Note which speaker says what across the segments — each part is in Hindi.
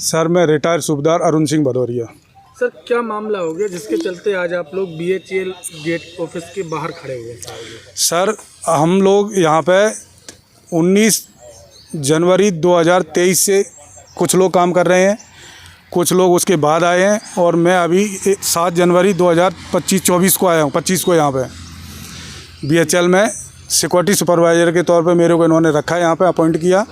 Speaker 1: सर मैं रिटायर्ड सूबेदार अरुण सिंह भदौरिया।
Speaker 2: सर क्या मामला हो गया जिसके चलते आज आप लोग BHEL गेट ऑफिस के बाहर खड़े हुए?
Speaker 1: सर हम लोग यहाँ पे 19 जनवरी 2023 से कुछ लोग काम कर रहे हैं, कुछ लोग उसके बाद आए हैं और मैं अभी 7 जनवरी 2025-24 को आया हूँ। 25 को यहाँ पे BHEL में सिक्योरिटी सुपरवाइज़र के तौर पे मेरे को इन्होंने रखा है, यहाँ पे अपॉइंट किया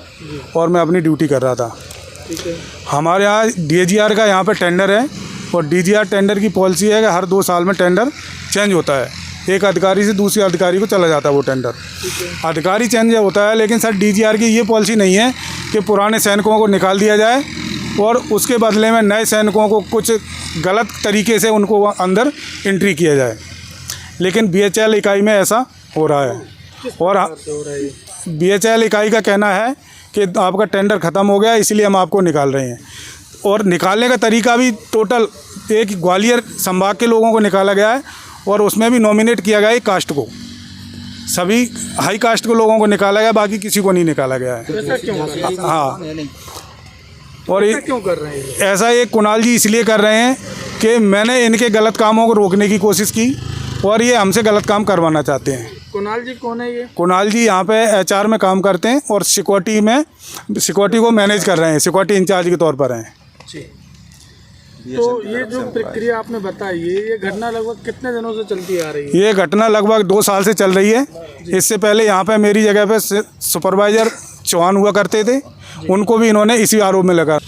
Speaker 1: और मैं अपनी ड्यूटी कर रहा था।
Speaker 2: ठीक है।
Speaker 1: हमारे यहाँ DGR का यहाँ पे टेंडर है और DGR टेंडर की पॉलिसी है कि हर 2 साल में टेंडर चेंज होता है, एक अधिकारी से दूसरे अधिकारी को चला जाता है वो टेंडर। अधिकारी चेंज होता है, लेकिन सर DGR की ये पॉलिसी नहीं है कि पुराने सैनिकों को निकाल दिया जाए और उसके बदले में नए सैनिकों को कुछ गलत तरीके से उनको अंदर एंट्री किया जाए। लेकिन BHEL इकाई में ऐसा हो रहा है और BHEL इकाई का कहना है कि आपका टेंडर ख़त्म हो गया इसलिए हम आपको निकाल रहे हैं। और निकालने का तरीका भी टोटल एक ग्वालियर संभाग के लोगों को निकाला गया है और उसमें भी नॉमिनेट किया गया है कास्ट को, सभी हाई कास्ट के लोगों को निकाला गया, बाकी किसी को नहीं निकाला गया है।
Speaker 2: ऐसा क्यों?
Speaker 1: हाँ, और
Speaker 2: ऐसा क्यों कर रहे हैं?
Speaker 1: ऐसा ये कुणाल जी इसलिए कर रहे हैं कि मैंने इनके गलत कामों को रोकने की कोशिश की और ये हमसे गलत काम करवाना चाहते हैं।
Speaker 2: कुणाल जी कौन है ये?
Speaker 1: कुणाल जी यहाँ पे HR में काम करते हैं और सिक्योरिटी को मैनेज कर रहे हैं, सिक्योरिटी इंचार्ज के तौर पर हैं।
Speaker 2: तो ये जो प्रक्रिया आपने बताई ये घटना लगभग कितने दिनों से चलती आ रही है?
Speaker 1: ये घटना लगभग 2 साल से चल रही है। इससे पहले यहाँ पे मेरी जगह पे सुपरवाइज़र चौहान हुआ करते थे, उनको भी इन्होंने इसी आरोप में लगा।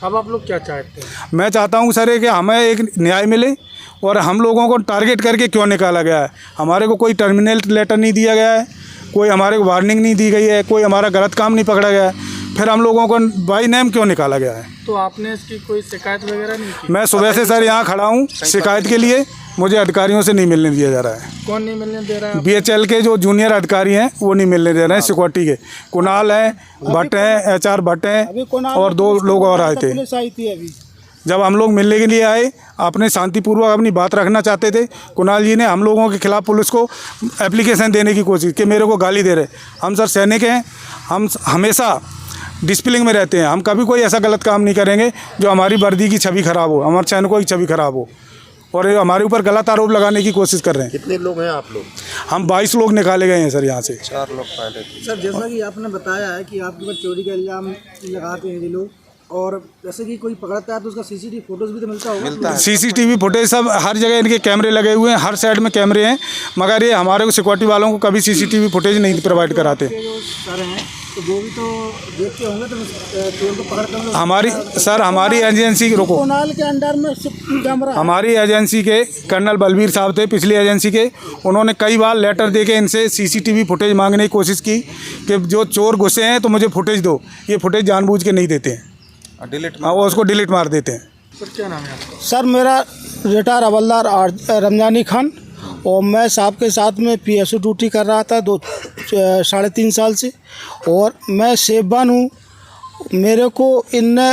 Speaker 2: अब आप लोग क्या चाहते हैं?
Speaker 1: मैं चाहता हूँ सर कि हमें एक न्याय मिले और हम लोगों को टारगेट करके क्यों निकाला गया है। हमारे को कोई टर्मिनेट लेटर नहीं दिया गया है, कोई हमारे को वार्निंग नहीं दी गई है, कोई हमारा गलत काम नहीं पकड़ा गया है, फिर हम लोगों को बाई नेम क्यों निकाला गया है।
Speaker 2: तो आपने इसकी कोई शिकायत वगैरह नहीं की?
Speaker 1: मैं सुबह से सर यहाँ खड़ा हूँ शिकायत के लिए, मुझे अधिकारियों से नहीं मिलने दिया जा रहा है।
Speaker 2: कौन नहीं मिलने दे रहा है?
Speaker 1: BHEL के जो जूनियर अधिकारी हैं वो नहीं मिलने दे रहे हैं सिक्योरिटी के। कुणाल हैं, भट्ट हैं, HR भट्ट हैं और 2 लोग और आए थे। जब हम लोग मिलने के लिए आए, आपने शांतिपूर्वक अपनी बात रखना चाहते थे, कुणाल जी ने हम लोगों के खिलाफ़ पुलिस को एप्लीकेशन देने की कोशिश कि मेरे को गाली दे रहे। हम सर सैनिक हैं, हम हमेशा डिसिप्लिन में रहते हैं, हम कभी कोई ऐसा गलत काम नहीं करेंगे जो हमारी वर्दी की छवि खराब हो, हमारे सैनिकों की छवि खराब हो। और ये हमारे ऊपर गलत आरोप लगाने की कोशिश कर रहे हैं।
Speaker 3: कितने लोग हैं आप लोग?
Speaker 1: हम 22 लोग निकाले गए हैं सर यहाँ से।
Speaker 3: 4 लोग पहले।
Speaker 4: सर जैसा कि आपने बताया है कि आपके ऊपर चोरी का इल्ज़ाम लगाते हैं ये लोग, और जैसे कि कोई पकड़ता है तो उसका CCTV फोटोज भी तो मिलता होगा?
Speaker 1: CCTV फुटेज सब हर जगह इनके कैमरे लगे हुए हैं, हर साइड में कैमरे हैं, मगर ये हमारे को सिक्योरिटी वालों को कभी CCTV फुटेज नहीं प्रोवाइड कराते।
Speaker 4: जो सर हैं तो वो भी तो देखते होंगे तो चोर को पकड़ कर
Speaker 1: हमारी एजेंसी रोको,
Speaker 4: कुणाल के अंडर में कैमरा,
Speaker 1: हमारी एजेंसी के कर्नल बलबीर साहब थे पिछली एजेंसी के, उन्होंने कई बार लेटर देके इनसे CCTV फुटेज मांगने की कोशिश की कि जो चोर घुसे हैं तो मुझे फुटेज दो। ये फुटेज जानबूझ के नहीं देते हैं, वो उसको डिलीट मार देते हैं।
Speaker 2: सर क्या नाम है आपका?
Speaker 4: सर मेरा रिटायर हवलदार रमजानी खान, और मैं साहब के साथ में PSO ड्यूटी कर रहा था 3.5 साल से, और मैं सेवान हूँ। मेरे को इनने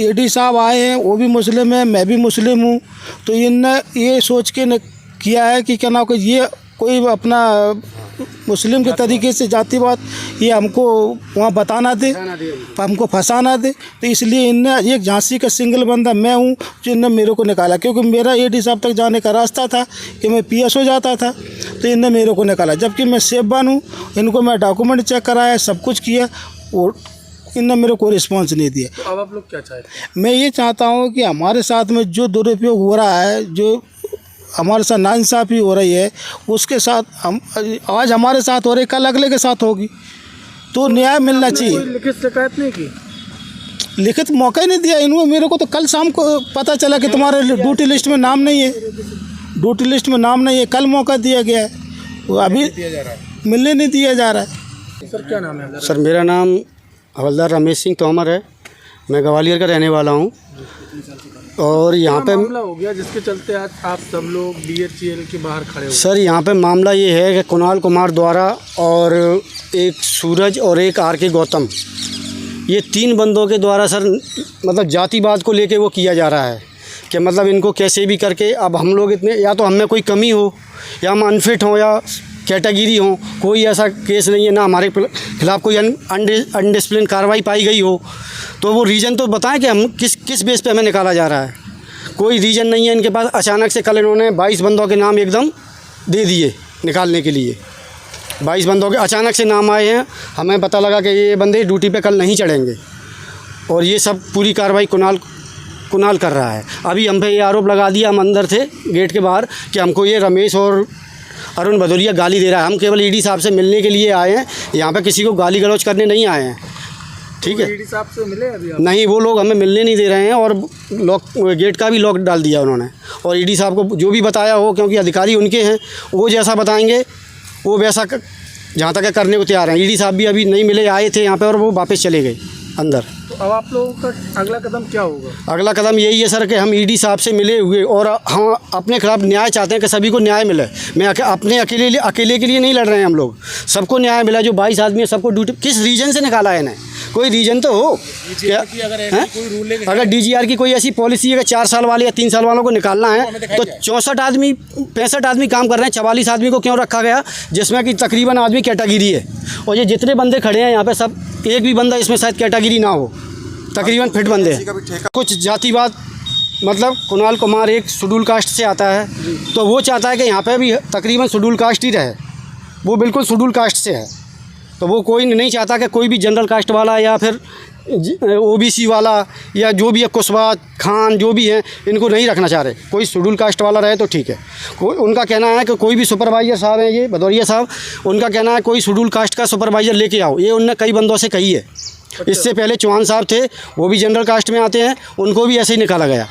Speaker 4: AD साहब आए हैं, वो भी मुस्लिम है, मैं भी मुस्लिम हूँ, तो इनने ये सोच के न किया है कि क्या ना कि ये कोई अपना मुस्लिम के तरीके से जातिवाद ये हमको वहाँ बताना दे, हमको फंसाना दे, तो इसलिए इनने एक झांसी का सिंगल बंदा मैं हूँ जो इनने मेरे को निकाला, क्योंकि मेरा AD साहब तक जाने का रास्ता था कि मैं PSO जाता था, तो इनने मेरे को निकाला, जबकि मैं सेवान हूँ। इनको मैं डॉक्यूमेंट चेक कराया, सब कुछ किया और इनने मेरे को रिस्पॉन्स नहीं दिया।
Speaker 2: तो अब आप लोग क्या चाहते हैं?
Speaker 4: मैं ये चाहता हूँ कि हमारे साथ में जो दुरुपयोग हो रहा है, जो हमारे साथ नाइंसाफ़ी हो रही है, उसके साथ हम आज हमारे साथ हो रही, कल अगले के साथ होगी, तो न्याय मिलना चाहिए।
Speaker 2: लिखित शिकायत नहीं की?
Speaker 4: लिखित मौका ही नहीं दिया इन्होंने मेरे को, तो कल शाम को पता चला कि तुम्हारे ड्यूटी लिस्ट में नाम नहीं है, ड्यूटी लिस्ट में नाम नहीं है, कल मौका दिया गया है, वो अभी मिलने नहीं दिया जा रहा है।
Speaker 2: सर क्या नाम है?
Speaker 5: सर मेरा नाम हवलदार रमेश सिंह तोमर है, मैं ग्वालियर का रहने वाला हूँ। और यहाँ पे
Speaker 2: मामला हो गया जिसके चलते आज आप सब लोग BHEL के बाहर खड़े हो?
Speaker 5: सर यहाँ पे मामला ये है कि कुणाल कुमार द्वारा और एक सूरज और एक RK गौतम, ये 3 बंदों के द्वारा सर मतलब जातिवाद को लेके वो किया जा रहा है कि मतलब इनको कैसे भी करके अब हम लोग इतने, या तो हम में कोई कमी हो या हम अनफिट हों या कैटेगरी हो, कोई ऐसा केस नहीं है ना हमारे खिलाफ़ कोई अनडिसिप्लिन कार्रवाई पाई गई हो, तो वो रीज़न तो बताएं कि हम किस बेस पे हमें निकाला जा रहा है। कोई रीज़न नहीं है इनके पास। अचानक से कल इन्होंने 22 बंदों के नाम एकदम दे दिए निकालने के लिए। 22 बंदों के अचानक से नाम आए हैं, हमें पता लगा कि ये बंदे ड्यूटी पे कल नहीं चढ़ेंगे, और ये सब पूरी कार्रवाई कुणाल कर रहा है। अभी हम पे ये आरोप लगा दिया, हम अंदर थे गेट के बाहर, कि हमको ये रमेश और अरुण भदौरिया गाली दे रहा है। हम केवल ईडी साहब से मिलने के लिए आए हैं, यहाँ पे किसी को गाली गलौज करने नहीं आए हैं, ठीक है।
Speaker 2: ईडी साहब से मिले अभी आप?
Speaker 5: नहीं, वो लोग हमें मिलने नहीं दे रहे हैं, और गेट का भी लॉक डाल दिया उन्होंने। और ईडी साहब को जो भी बताया हो, क्योंकि अधिकारी उनके हैं, वो जैसा बताएंगे वो वैसा जहाँ तक करने को तैयार हैं। ईडी साहब भी अभी नहीं मिले, आए थे यहाँ पे और वो वापस चले गए अंदर।
Speaker 2: तो अब आप लोगों का अगला कदम क्या होगा?
Speaker 5: अगला कदम यही है सर कि हम ईडी साहब से मिले हुए और हम अपने खिलाफ न्याय चाहते हैं कि सभी को न्याय मिले। मैं अपने अकेले के लिए नहीं लड़ रहे हैं हम लोग, सबको न्याय मिला। जो 22 आदमी है सबको ड्यूटी, किस रीजन से निकाला है इन्हें? कोई रीजन तो हो क्या? अगर DGR की कोई ऐसी पॉलिसी है कि 4 साल वाले या 3 साल वालों को निकालना है, तो 64 आदमी 65 आदमी काम कर रहे हैं, 44 आदमी को क्यों रखा गया, जिसमें कि तकरीबन आदमी कैटेगरी है। और ये जितने बंदे खड़े हैं यहाँ पे, सब एक भी बंदा इसमें शायद कैटेगरी ना हो, तकरीबन फिट बंदे हैं। कुछ जातिवाद, मतलब कुणाल कुमार एक शेड्यूल कास्ट से आता है, तो वो चाहता है कि यहाँ पे भी तकरीबन शेड्यूल कास्ट ही रहे। वो बिल्कुल शेड्यूल कास्ट से है, तो वो कोई नहीं चाहता कि कोई भी जनरल कास्ट वाला या फिर OBC वाला या जो भी है, कुशवाहा खान जो भी हैं, इनको नहीं रखना चाह रहे। कोई शेड्यूल कास्ट वाला रहे तो ठीक है। उनका कहना है कि कोई भी सुपरवाइज़र साहब हैं, ये भदौरिया साहब, उनका कहना है कोई शेड्यूल कास्ट का सुपरवाइज़र लेके आओ। ये उनने कई बंदों से कही है। इससे पहले चौहान साहब थे, वो भी जनरल कास्ट में आते हैं, उनको भी ऐसे ही निकाला गया।